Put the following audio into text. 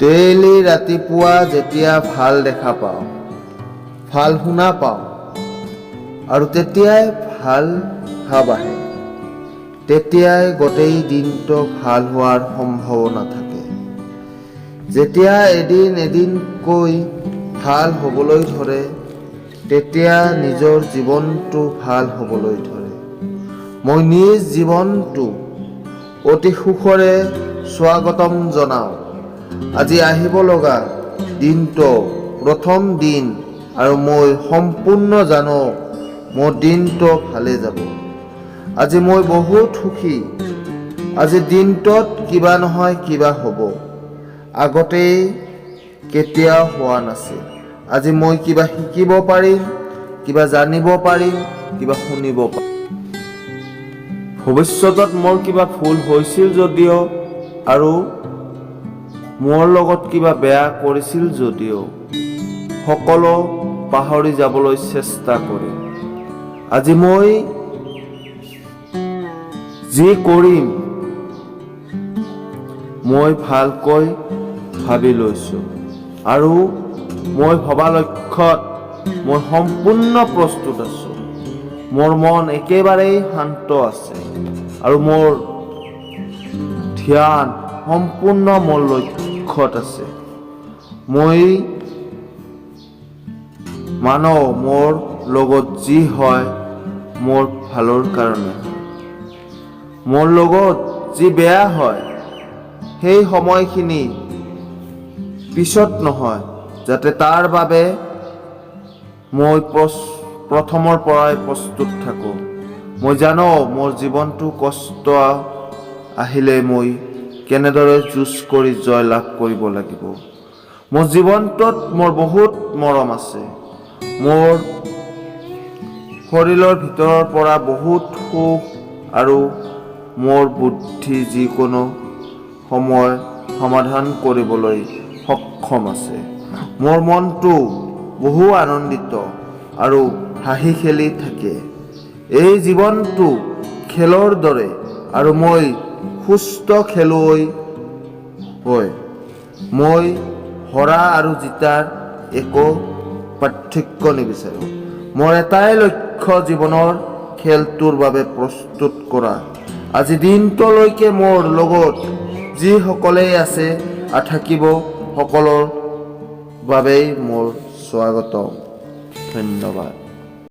Daily ৰাতিপুৱা যেতিয়া ভাল দেখা পাওঁ, ভাল শুনা পাওঁ আৰু তেতিয়াই ভাল ভাৱ আহে, তেতিয়াই গোটেই দিনটো ভাল হোৱাৰ সম্ভাৱনা থাকে। যেতিয়া এদিনকৈ ভাল হ'বলৈ ধৰে, তেতিয়া নিজৰ জীৱনটো ভাল হ'বলৈ ধৰে। মই নিজ জীৱনটো অতি সুখৰে স্বাগতম জনাওঁ। আজি আহিব লগা দিনটো প্ৰথম দিন আৰু মই সম্পূৰ্ণ জানো মোৰ দিনটো ভালে যাব। আজি মই বহুত সুখী। আজি দিনটোত কিবা নহয় কিবা হ'ব। আগতেই কেতিয়াও হোৱা নাছিল। আজি মই কিবা শিকিব পাৰিম, কিবা জানিব পাৰিম, কিবা শুনিব পাৰিম। ভৱিষ্যতত মোৰ কিবা ভুল হৈছিল যদিও আৰু মোৰ লগত কিবা বেয়া কৰিছিল যদিও সকলো পাহৰি যাবলৈ চেষ্টা কৰিম। আজি মই যি কৰিম মই ভালকৈ ভাবি লৈছোঁ আৰু মই ভবা লক্ষ্যত মই সম্পূৰ্ণ প্ৰস্তুত আছোঁ। মোৰ মন একেবাৰেই শান্ত আছে আৰু মোৰ ধ্যান সম্পূৰ্ণ মোৰ লক্ষ্যত আছে। মই মানো মোৰ লগত যি হয় মোৰ ভালৰ কাৰণে। মোৰ লগত যি বেয়া হয় সেই সময়খিনি পিছত নহয়, যাতে তাৰ বাবে মই প্ৰথমৰ পৰাই প্ৰস্তুত থাকোঁ। মই জানো মোৰ জীৱনটো কষ্ট আহিলে মই কেনেদৰে যুঁজ কৰি জয় লাভ কৰিব লাগিব। মোৰ জীৱনটোত মোৰ বহুত মৰম আছে। মোৰ শৰীৰৰ ভিতৰৰ পৰা বহুত সুখ আৰু মোৰ বুদ্ধি যিকোনো সময় সমাধান কৰিবলৈ সক্ষম আছে। মোৰ মনটো বহু আনন্দিত আৰু হাঁহি খেলি থাকে। এই জীৱনটো খেলৰ দৰে আৰু মই সুস্থ খেলুৱৈ হয়। মই হৰা আৰু জিতাৰ একো পাৰ্থক্য নিবিচাৰোঁ। মোৰ এটাই লক্ষ্য জীৱনৰ খেলটোৰ বাবে প্ৰস্তুত কৰা। আজি দিনটোলৈকে মোৰ লগত যিসকলেই আছে আৰু থাকিব সকলৰ বাবেই মোৰ স্বাগতম। ধন্যবাদ।